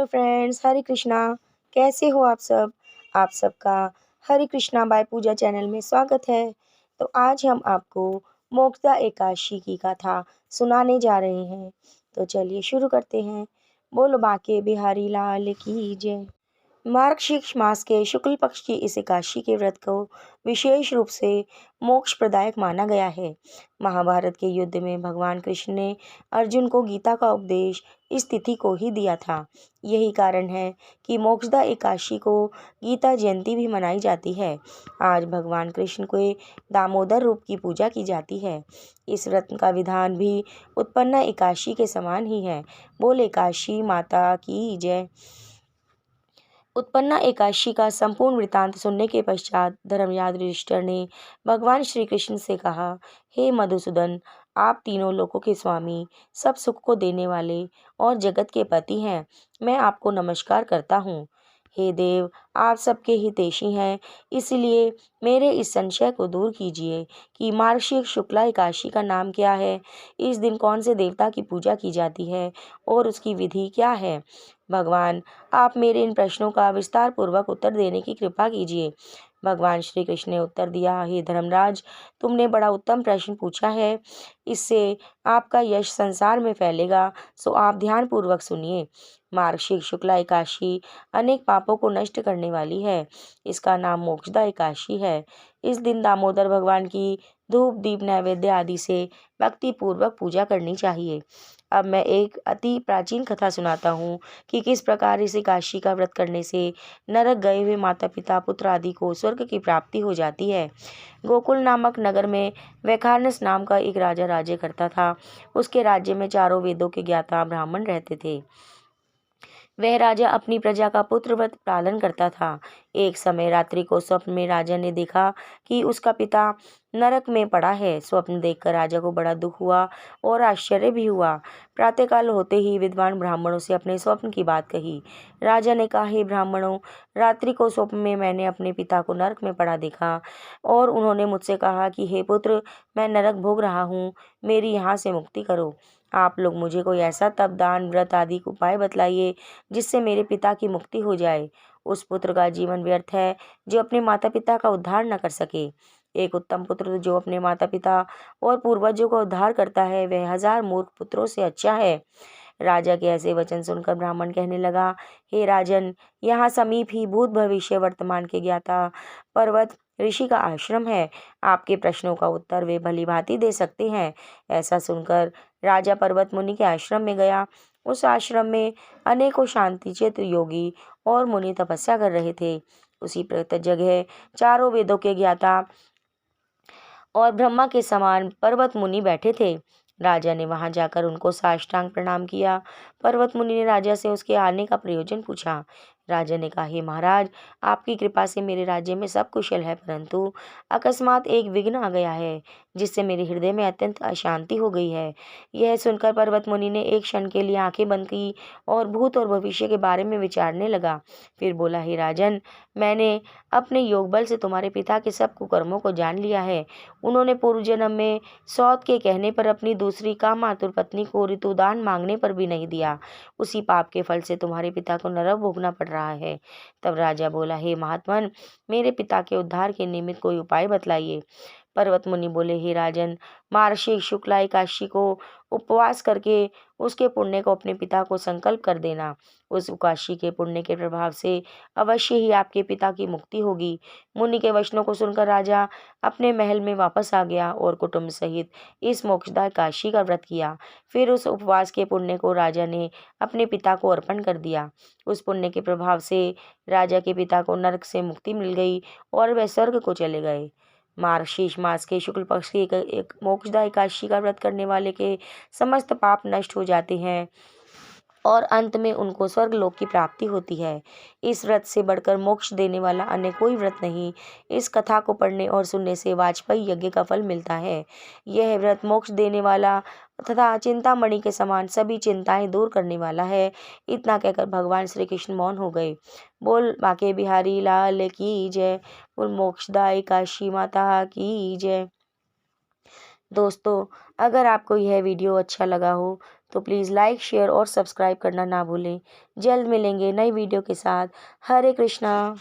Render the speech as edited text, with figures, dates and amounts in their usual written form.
Hello friends, हरे कृष्णा। कैसे हो आप सब? आप सबका हरे कृष्णा बाय पूजा चैनल में स्वागत है। तो आज हम आपको मोक्षदा एकादशी की कथा सुनाने जा रहे हैं। तो चलिए शुरू करते हैं। बोलो बाके बिहारी लाल की जय। मार्गशीर्ष मास के शुक्ल पक्ष की इस एकादशी के व्रत को विशेष रूप से मोक्ष प्रदायक माना गया है। महाभारत के युद्ध में भगवान कृष्ण ने अर्जुन को गीता का उपदेश इस तिथि को ही दिया था। यही कारण है कि मोक्षदा एकादशी को गीता जयंती भी मनाई जाती है। आज भगवान कृष्ण के दामोदर रूप की पूजा की जाती है। इस व्रत का विधान भी उत्पन्ना एकादशी के समान ही है। बोल एकादशी माता की जय। उत्पन्ना एकादशी का संपूर्ण वृतांत सुनने के पश्चात धर्मराज युधिष्ठिर ने भगवान श्री कृष्ण से कहा, हे मधुसूदन, आप तीनों लोकों के स्वामी, सब सुख को देने वाले और जगत के पति हैं। मैं आपको नमस्कार करता हूँ। हे देव, आप सबके हितैषी हैं, इसलिए मेरे इस संशय को दूर कीजिए कि मार्गशीर्ष शुक्ला एकादशी का नाम क्या है, इस दिन कौन से देवता की पूजा की जाती है और उसकी विधि क्या है। भगवान, आप मेरे इन प्रश्नों का विस्तार पूर्वक उत्तर देने की कृपा कीजिए। भगवान श्री कृष्ण ने उत्तर दिया, हे धर्मराज, तुमने बड़ा उत्तम प्रश्न पूछा है। इससे आपका यश संसार में फैलेगा, सो आप ध्यान पूर्वक सुनिए। मार्गशीर्ष शुक्ला एकादशी अनेक पापों को नष्ट करने वाली है। इसका नाम मोक्षदा एकादशी है। इस दिन दामोदर भगवान की धूप दीप नैवेद्य आदि से भक्ति पूर्वक पूजा करनी चाहिए। अब मैं एक अति प्राचीन कथा सुनाता हूँ कि किस प्रकार इस एकादशी का व्रत करने से नरक गए हुए माता पिता पुत्र आदि को स्वर्ग की प्राप्ति हो जाती है। गोकुल नामक नगर में वैखानस नाम का एक राजा राज्य करता था। उसके राज्य में चारों वेदों के ज्ञाता ब्राह्मण रहते थे। वह राजा अपनी प्रजा का पुत्रव्रत पालन करता था। एक समय रात्रि को स्वप्न में राजा ने देखा कि उसका पिता नरक में पड़ा है। स्वप्न देखकर राजा को बड़ा दुख हुआ और आश्चर्य भी हुआ। प्रातःकाल होते ही विद्वान ब्राह्मणों से अपने स्वप्न की बात कही। राजा ने कहा, हे ब्राह्मणों, रात्रि को स्वप्न में मैंने अपने पिता को नरक में पड़ा देखा और उन्होंने मुझसे कहा कि हे पुत्र, मैं नरक भोग रहा हूँ, मेरी यहाँ से मुक्ति करो। आप लोग मुझे कोई ऐसा तप दान व्रत आदि उपाय बतलाइए जिससे मेरे पिता की मुक्ति हो जाए। उस पुत्र का जीवन व्यर्थ है जो अपने माता पिता का उद्धार न कर सके। एक उत्तम पुत्र जो अपने माता पिता और पूर्वजों का उद्धार करता है, वह 1000 मूर्ख पुत्रों से अच्छा है। राजा के ऐसे वचन सुनकर ब्राह्मण कहने लगा, हे राजन, यहाँ समीप ही भूत भविष्य वर्तमान के ज्ञाता पर्वत ऋषि का आश्रम है। आपके प्रश्नों का उत्तर वे भली भांति दे सकते हैं। ऐसा सुनकर राजा पर्वत मुनि के आश्रम में गया। उस आश्रम में अनेकों शांतिचित योगी और मुनि तपस्या कर रहे थे। उसी जगह चारों वेदों के ज्ञाता और ब्रह्मा के समान पर्वत मुनि बैठे थे। राजा ने वहां जाकर उनको साष्टांग प्रणाम किया। पर्वत मुनि ने राजा से उसके आने का प्रयोजन पूछा। राजा ने कहा, हे महाराज, आपकी कृपा से मेरे राज्य में सब कुशल है, परंतु अकस्मात एक विघ्न आ गया है जिससे मेरे हृदय में अत्यंत अशांति हो गई है। यह सुनकर पर्वत मुनि ने एक क्षण के लिए आंखें बंद की और भूत और भविष्य के बारे में विचारने लगा। फिर बोला, हे राजन, मैंने अपने योग बल से तुम्हारे पिता के सब कुकर्मों को जान लिया है। उन्होंने पूर्व जन्म में सौत के कहने पर अपनी दूसरी कामातुर पत्नी को ऋतुदान मांगने पर भी नहीं दिया। उसी पाप के फल से तुम्हारे पिता को नरक भोगना पड़ रहा है। तब राजा बोला, हे महात्मन, मेरे पिता के उद्धार के निमित्त कोई उपाय बतलाइए। पर्वत मुनि बोले, हे राजन, मार्गशीर्ष शुक्ला एकादशी को उपवास करके उसके पुण्य को अपने पिता को संकल्प कर देना। उस एकादशी के पुण्य के प्रभाव से अवश्य ही आपके पिता की मुक्ति होगी। मुनि के वचनों को सुनकर राजा अपने महल में वापस आ गया और कुटुंब सहित इस मोक्षदा एकादशी का व्रत किया। फिर उस उपवास के पुण्य को राजा ने अपने पिता को अर्पण कर दिया। उस पुण्य के प्रभाव से राजा के पिता को नरक से मुक्ति मिल गई और वह स्वर्ग को चले गए। मार्गशीर्ष मास के शुक्ल पक्ष की एक मोक्षदा एकादशी का व्रत करने वाले के समस्त पाप नष्ट हो जाते हैं और अंत में उनको स्वर्ग लोक की प्राप्ति होती है। इस व्रत से बढ़कर मोक्ष देने वाला अन्य कोई व्रत नहीं। इस कथा को पढ़ने और सुनने से वाजपेयी यज्ञ का फल मिलता है। यह व्रत मोक्ष देने वाला तथा चिंतामणि के समान सभी चिंताएं दूर करने वाला है। इतना कहकर भगवान श्री कृष्ण मौन हो गए। बोल बाके बिहारी लाल की जय। बोल मोक्षदा एकादशी माता की जय। दोस्तों, अगर आपको यह वीडियो अच्छा लगा हो तो प्लीज़ लाइक, शेयर और सब्सक्राइब करना ना भूलें। जल्द मिलेंगे नई वीडियो के साथ। हरे कृष्णा।